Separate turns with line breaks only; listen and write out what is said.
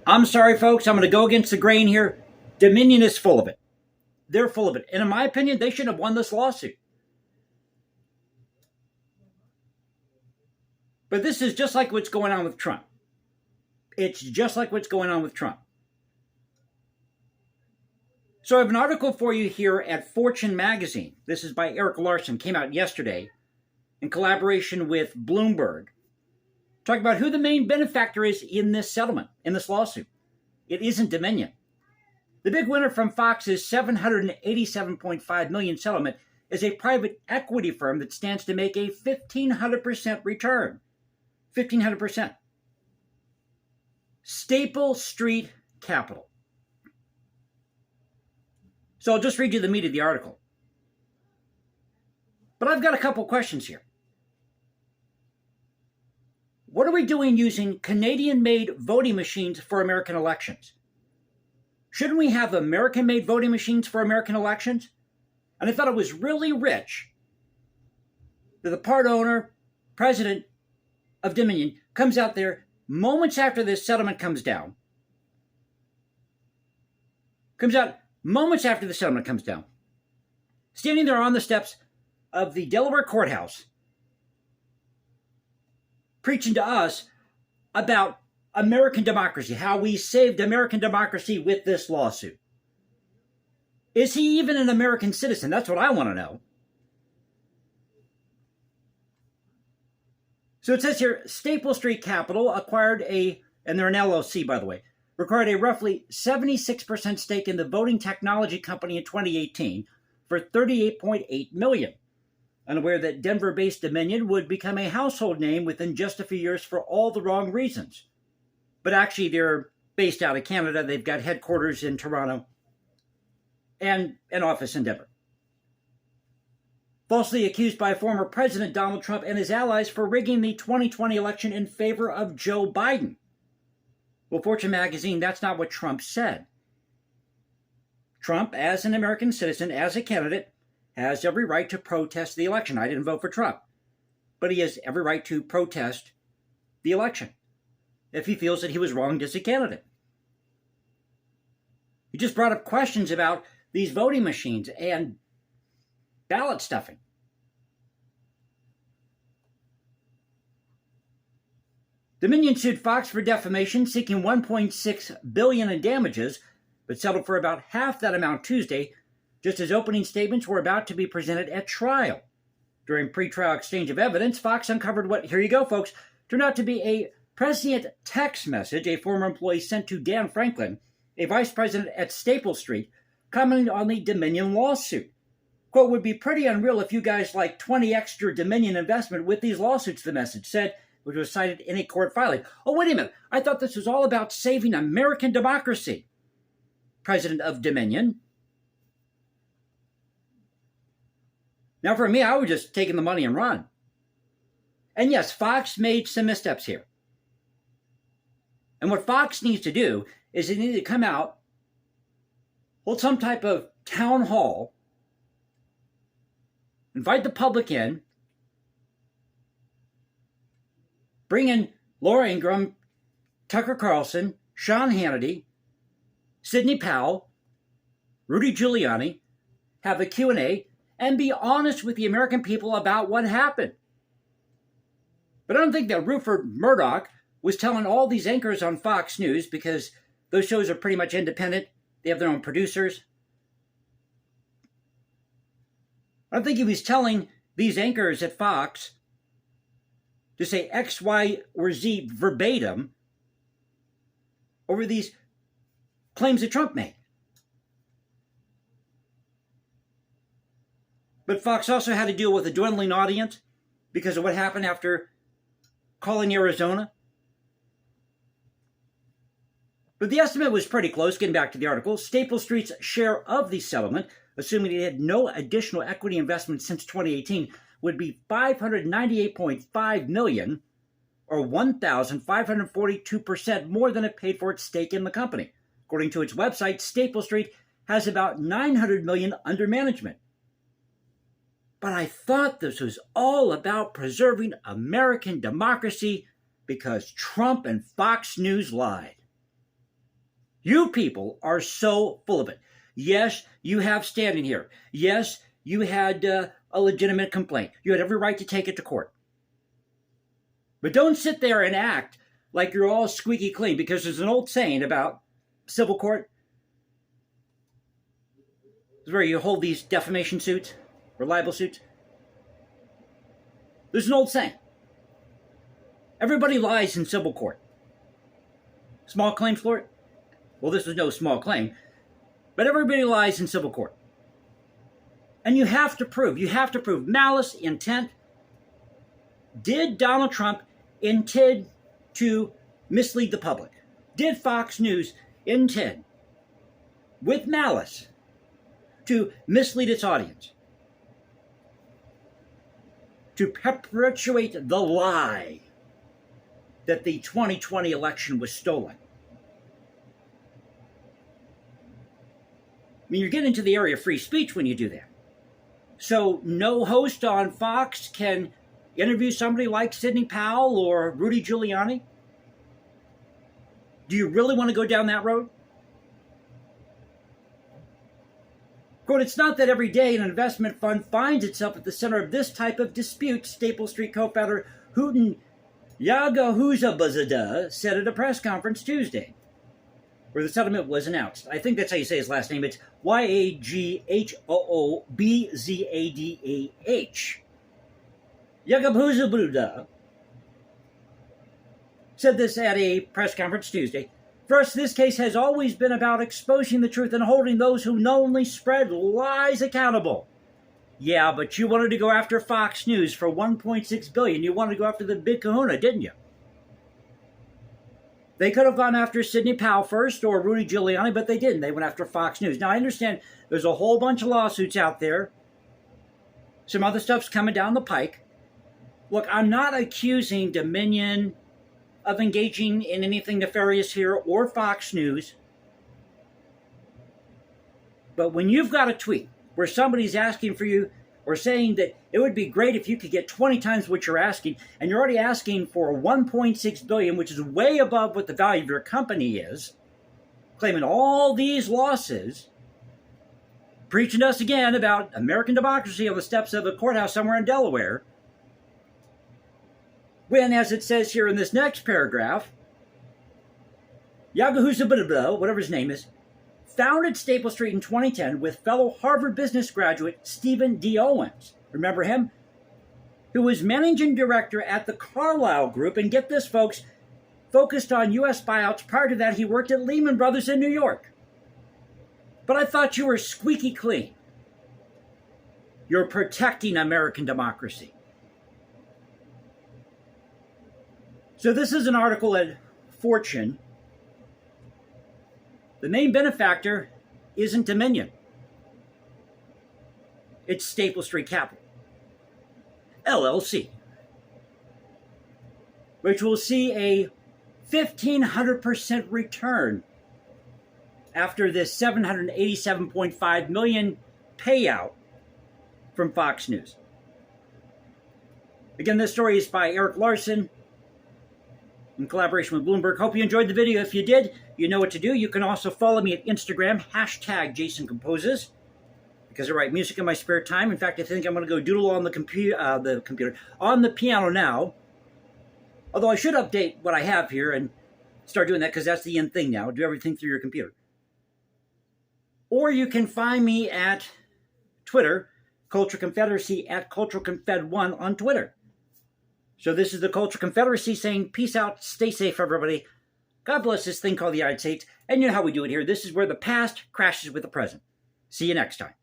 I'm sorry, folks. I'm going to go against the grain here. Dominion is full of it. They're full of it. And in my opinion, they should have won this lawsuit. But this is just like what's going on with Trump. It's just like what's going on with Trump. So I have an article for you here at Fortune Magazine. This is by Eric Larson, came out yesterday in collaboration with Bloomberg. Talking about who the main benefactor is in this settlement, in this lawsuit. It isn't Dominion. The big winner from Fox's $787.5 million settlement is a private equity firm that stands to make a 1,500% return. 1,500%. Staple Street Capital. So I'll just read you the meat of the article. But I've got a couple questions here. What are we doing using Canadian-made voting machines for American elections? Shouldn't we have American-made voting machines for American elections? And I thought it was really rich that the part owner, president of Dominion, comes out there moments after this settlement comes down. Standing there on the steps of the Delaware courthouse, preaching to us about American democracy, how we saved American democracy with this lawsuit. Is he even an American citizen? That's what I want to know. So it says here, Staple Street Capital acquired and they're an LLC, by the way, acquired a roughly 76% stake in the voting technology company in 2018 for $38.8 million. Unaware that Denver-based Dominion would become a household name within just a few years for all the wrong reasons. But actually, they're based out of Canada. They've got headquarters in Toronto and an office in Denver. Falsely accused by former President Donald Trump and his allies for rigging the 2020 election in favor of Joe Biden. Well, Fortune Magazine, that's not what Trump said. Trump, as an American citizen, as a candidate, has every right to protest the election. I didn't vote for Trump, but he has every right to protest the election if he feels that he was wronged as a candidate. He just brought up questions about these voting machines and ballot stuffing. Dominion sued Fox for defamation, seeking $1.6 billion in damages, but settled for about half that amount Tuesday, just as opening statements were about to be presented at trial. During pretrial exchange of evidence, Fox uncovered what, here you go, folks, turned out to be a prescient text message a former employee sent to Dan Franklin, a vice president at Staple Street, commenting on the Dominion lawsuit. Quote, would be pretty unreal if you guys like 20 extra Dominion investment with these lawsuits, the message said, which was cited in a court filing. Oh, wait a minute. I thought this was all about saving American democracy. President of Dominion. Now, for me, I would just taking the money and run. And yes, Fox made some missteps here. And what Fox needs to do is they need to come out, hold some type of town hall, invite the public in, bring in Laura Ingraham, Tucker Carlson, Sean Hannity, Sidney Powell, Rudy Giuliani, have a Q&A, and be honest with the American people about what happened. But I don't think that Rupert Murdoch was telling all these anchors on Fox News, because those shows are pretty much independent. They have their own producers. I don't think he was telling these anchors at Fox to say X, Y, or Z verbatim over these claims that Trump made. But Fox also had to deal with a dwindling audience because of what happened after calling Arizona. But the estimate was pretty close. Getting back to the article, Staple Street's share of the settlement, assuming it had no additional equity investment since 2018, would be $598.5 million, or 1,542% more than it paid for its stake in the company. According to its website, Staple Street has about $900 million under management. But I thought this was all about preserving American democracy because Trump and Fox News lied. You people are so full of it. Yes, you have standing here. Yes, you had a legitimate complaint. You had every right to take it to court. But don't sit there and act like you're all squeaky clean, because there's an old saying about civil court. It's where you hold these defamation suits or libel suits. There's an old saying. Everybody lies in civil court. Small claims court? Well, this was no small claim. But everybody lies in civil court. And you have to prove malice, intent. Did Donald Trump intend to mislead the public? Did Fox News intend, with malice, to mislead its audience? To perpetuate the lie that the 2020 election was stolen? I mean, you're getting into the area of free speech when you do that. So no host on Fox can interview somebody like Sidney Powell or Rudy Giuliani? Do you really want to go down that road? Quote, it's not that every day an investment fund finds itself at the center of this type of dispute, Staple Street co-founder Houghton Yagahoozabazada said at a press conference Tuesday, where the settlement was announced. I think that's how you say his last name. It's Yaghoobzadeh. Yagahoozabazada said this at a press conference Tuesday. First, this case has always been about exposing the truth and holding those who knowingly spread lies accountable. Yeah, but you wanted to go after Fox News for $1.6 billion. You wanted to go after the big kahuna, didn't you? They could have gone after Sidney Powell first or Rudy Giuliani, but they didn't. They went after Fox News. Now, I understand there's a whole bunch of lawsuits out there. Some other stuff's coming down the pike. Look, I'm not accusing Dominion of engaging in anything nefarious here or Fox News. But when you've got a tweet where somebody's asking for you or saying that it would be great if you could get 20 times what you're asking, and you're already asking for $1.6 billion, which is way above what the value of your company is, claiming all these losses, preaching to us again about American democracy on the steps of a courthouse somewhere in Delaware, when, as it says here in this next paragraph, Yagahoozabazada, whatever his name is, founded Staple Street in 2010 with fellow Harvard business graduate Stephen D. Owens. Remember him? Who was managing director at the Carlyle Group, and get this, folks, focused on U.S. buyouts. Prior to that, he worked at Lehman Brothers in New York. But I thought you were squeaky clean. You're protecting American democracy. So this is an article at Fortune. The main benefactor isn't Dominion. It's Staple Street Capital, LLC, which will see a 1,500% return after this $787.5 million payout from Fox News. Again, this story is by Eric Larson in collaboration with Bloomberg. Hope you enjoyed the video. If you did, you know what to do. You can also follow me at Instagram, #JasonComposes, because I write music in my spare time. In fact, I think I'm going to go doodle on the computer, on the piano now. Although I should update what I have here and start doing that, because that's the in thing now. Do everything through your computer. Or you can find me at Twitter, Culture Confederacy, at CultureConfed1 on Twitter. So this is the Culture Confederacy saying, peace out, stay safe, everybody. God bless this thing called the United States. And you know how we do it here. This is where the past crashes with the present. See you next time.